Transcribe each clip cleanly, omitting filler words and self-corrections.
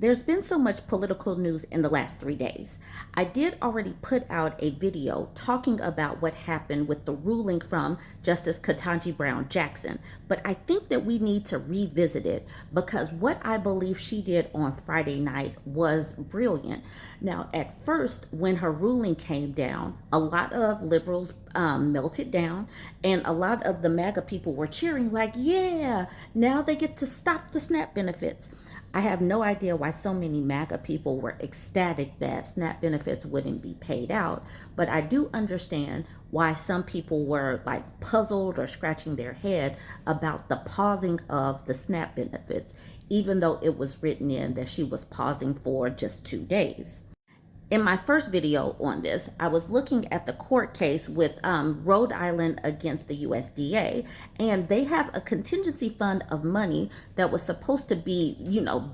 There's been so much political news in the last 3 days. I did already put out a video talking about what happened with the ruling from Justice Ketanji Brown Jackson, but I think that we need to revisit it because what I believe she did on Friday night was brilliant. Now, at first, when her ruling came down, a lot of liberals melted down, and a lot of the MAGA people were cheering, like, yeah, now they get to stop the SNAP benefits. I have no idea why so many MAGA people were ecstatic that SNAP benefits wouldn't be paid out, but I do understand why some people were like puzzled or scratching their head about the pausing of the SNAP benefits, even though it was written in that she was pausing for just 2 days. In my first video on this, I was looking at the court case with Rhode Island against the USDA, and they have a contingency fund of money that was supposed to be,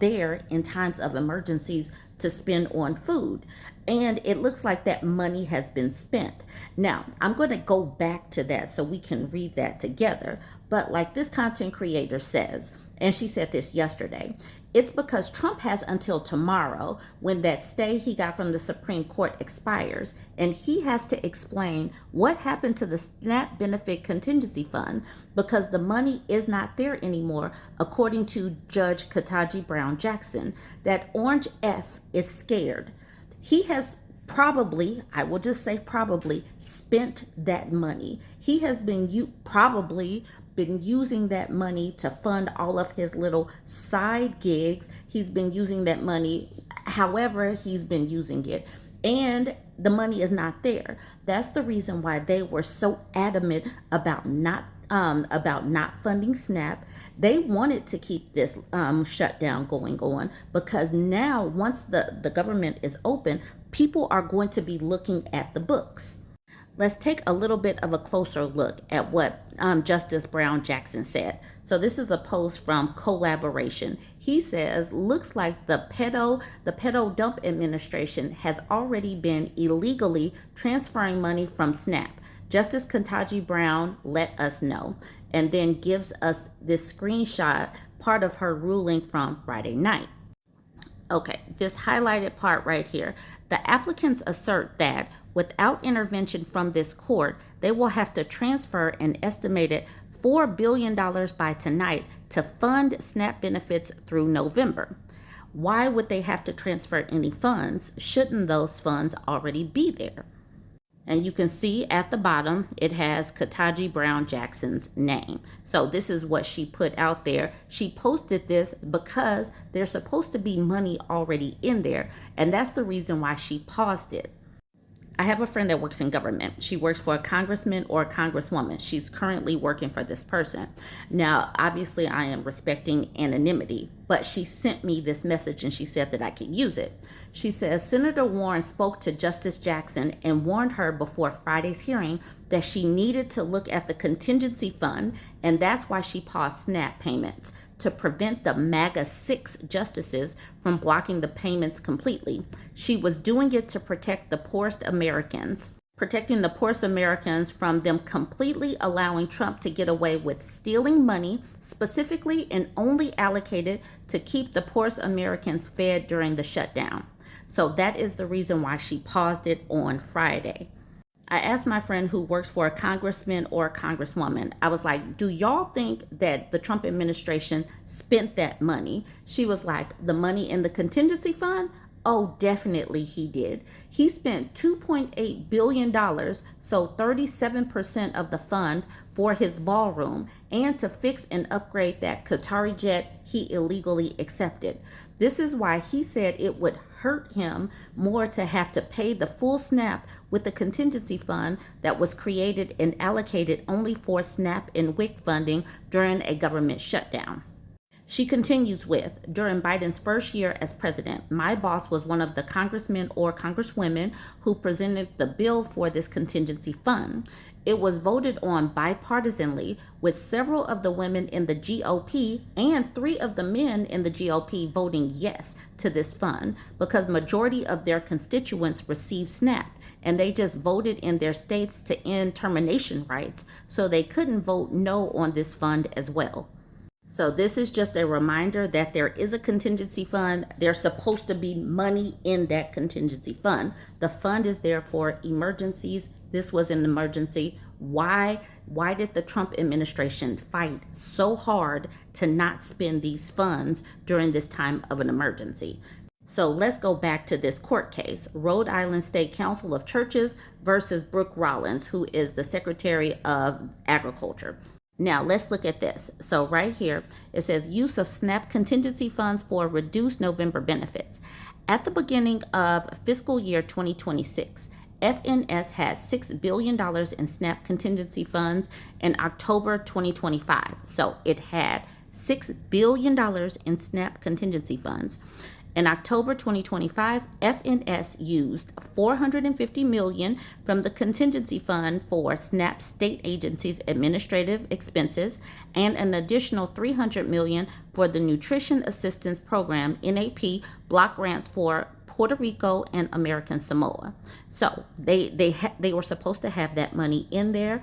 there in times of emergencies to spend on food. And it looks like that money has been spent. Now, I'm going to go back to that so we can read that together. But like this content creator says, and she said this yesterday, it's because Trump has until tomorrow when that stay he got from the Supreme Court expires, and he has to explain what happened to the SNAP benefit contingency fund because the money is not there anymore, according to Judge Ketanji Brown Jackson. That Orange F is scared. He has probably, I will just say probably, spent that money. He has probably been using that money to fund all of his little side gigs. He's been using that money however he's been using it. And the money is not there. That's the reason why they were so adamant about not funding SNAP. They wanted to keep this shutdown going on because now once the government is open, people are going to be looking at the books. Let's take a little bit of a closer look at what Justice Brown Jackson said. So this is a post from Collaboration. He says, looks like the pedo dump administration has already been illegally transferring money from SNAP. Justice Ketanji Brown let us know, and then gives us this screenshot, part of her ruling from Friday night. Okay, this highlighted part right here. The applicants assert that without intervention from this court, they will have to transfer an estimated $4 billion by tonight to fund SNAP benefits through November. Why would they have to transfer any funds? Shouldn't those funds already be there? And you can see at the bottom, it has Ketanji Brown Jackson's name. So this is what she put out there. She posted this because there's supposed to be money already in there. And that's the reason why she paused it. I have a friend that works in government. She works for a congressman or a congresswoman. She's currently working for this person. Now, obviously, I am respecting anonymity, but she sent me this message and she said that I could use it. She says, Senator Warren spoke to Justice Jackson and warned her before Friday's hearing that she needed to look at the contingency fund, and that's why she paused SNAP payments, to prevent the MAGA 6 justices from blocking the payments completely. She was doing it to protect the poorest Americans, protecting the poorest Americans from them completely allowing Trump to get away with stealing money, specifically and only allocated to keep the poorest Americans fed during the shutdown. So that is the reason why she paused it on Friday. I asked my friend who works for a congressman or a congresswoman, I was like, do y'all think that the Trump administration spent that money? She was like, the money in the contingency fund? Oh, definitely he did. He spent $2.8 billion, so 37% of the fund, for his ballroom and to fix and upgrade that Qatari jet he illegally accepted. This is why he said it would hurt him more to have to pay the full SNAP with the contingency fund that was created and allocated only for SNAP and WIC funding during a government shutdown. She continues with, during Biden's first year as president, my boss was one of the congressmen or congresswomen who presented the bill for this contingency fund. It was voted on bipartisanly, with several of the women in the GOP and 3 of the men in the GOP voting yes to this fund because majority of their constituents received SNAP, and they just voted in their states to end termination rights, so they couldn't vote no on this fund as well. So this is just a reminder that there is a contingency fund. There's supposed to be money in that contingency fund. The fund is there for emergencies. This was an emergency. Why did the Trump administration fight so hard to not spend these funds during this time of an emergency? So let's go back to this court case, Rhode Island State Council of Churches versus Brooke Rollins, who is the Secretary of Agriculture. Now let's look at this. So right here, it says use of SNAP contingency funds for reduced November benefits. At the beginning of fiscal year 2026, FNS had $6 billion in SNAP contingency funds in October 2025. So it had $6 billion in SNAP contingency funds. In October 2025, FNS used $450 million from the contingency fund for SNAP state agencies' administrative expenses and an additional $300 million for the Nutrition Assistance Program (NAP) block grants for Puerto Rico and American Samoa. So they were supposed to have that money in there.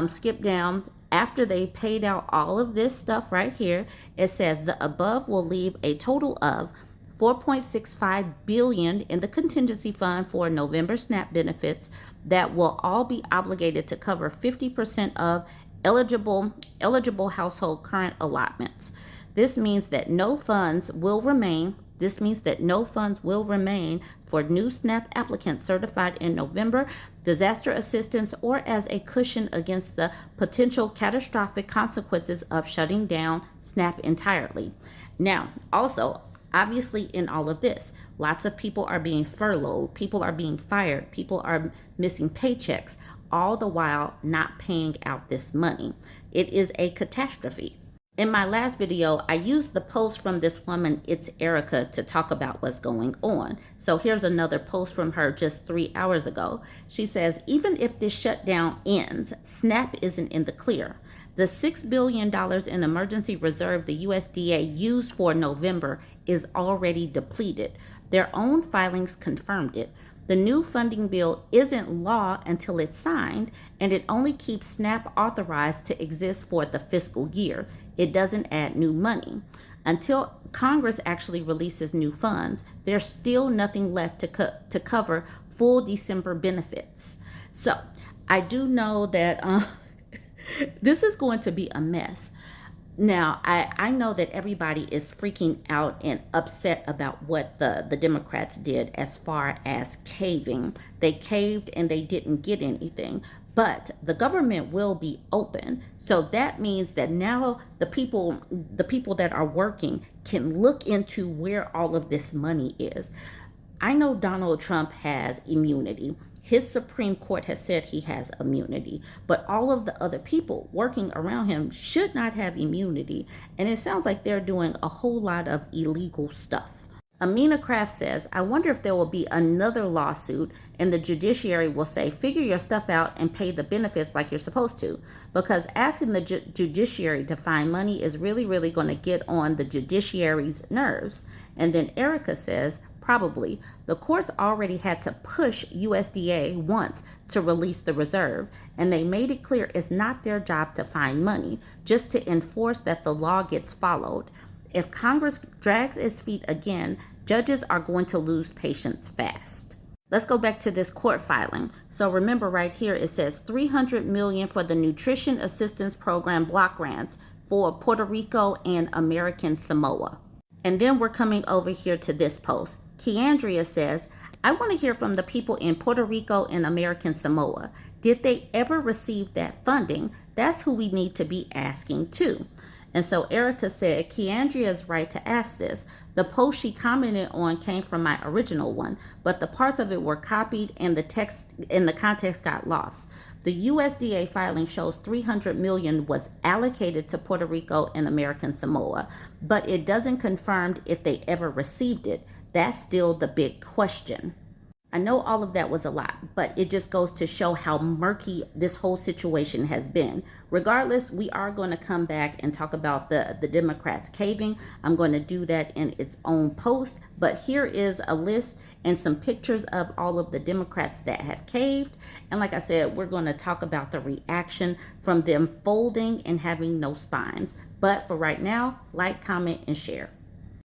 Skip down. After they paid out all of this stuff right here, it says the above will leave a total of $4.65 billion in the contingency fund for November SNAP benefits that will all be obligated to cover 50% of eligible household current allotments. This means that no funds will remain. For new SNAP applicants certified in November, disaster assistance, or as a cushion against the potential catastrophic consequences of shutting down SNAP entirely. Now, also, obviously, in all of this, lots of people are being furloughed, people are being fired, people are missing paychecks, all the while not paying out this money. It is a catastrophe. In my last video, I used the post from this woman, It's Erica, to talk about what's going on. So here's another post from her just 3 hours ago. She says, even if this shutdown ends, SNAP isn't in the clear. The $6 billion in emergency reserve the USDA used for November is already depleted. Their own filings confirmed it. The new funding bill isn't law until it's signed, and it only keeps SNAP authorized to exist for the fiscal year. It doesn't add new money. Until Congress actually releases new funds, there's still nothing left to cover full December benefits. So I do know that this is going to be a mess. Now, I know that everybody is freaking out and upset about what the Democrats did as far as caving. They caved and they didn't get anything. But the government will be open. So that means that now the people that are working can look into where all of this money is. I know Donald Trump has immunity. His Supreme Court has said he has immunity, but all of the other people working around him should not have immunity. And it sounds like they're doing a whole lot of illegal stuff. Amina Kraft says, I wonder if there will be another lawsuit and the judiciary will say, figure your stuff out and pay the benefits like you're supposed to. Because asking the judiciary to find money is really, really going to get on the judiciary's nerves. And then Erica says, probably. The courts already had to push USDA once to release the reserve, and they made it clear it's not their job to find money, just to enforce that the law gets followed. If Congress drags its feet again, judges are going to lose patience fast. Let's go back to this court filing. So remember right here, it says $300 million for the Nutrition Assistance Program block grants for Puerto Rico and American Samoa. And then we're coming over here to this post. Keandria says, I want to hear from the people in Puerto Rico and American Samoa. Did they ever receive that funding? That's who we need to be asking too. And so Erica said, Keandria is right to ask this. The post she commented on came from my original one, but the parts of it were copied and the text in the context got lost. The USDA filing shows $300 million was allocated to Puerto Rico and American Samoa, but it doesn't confirm if they ever received it. That's still the big question. I know all of that was a lot, but it just goes to show how murky this whole situation has been. Regardless, we are going to come back and talk about the Democrats caving. I'm going to do that in its own post, but here is a list and some pictures of all of the Democrats that have caved. And like I said, we're going to talk about the reaction from them folding and having no spines. But for right now, like, comment, and share.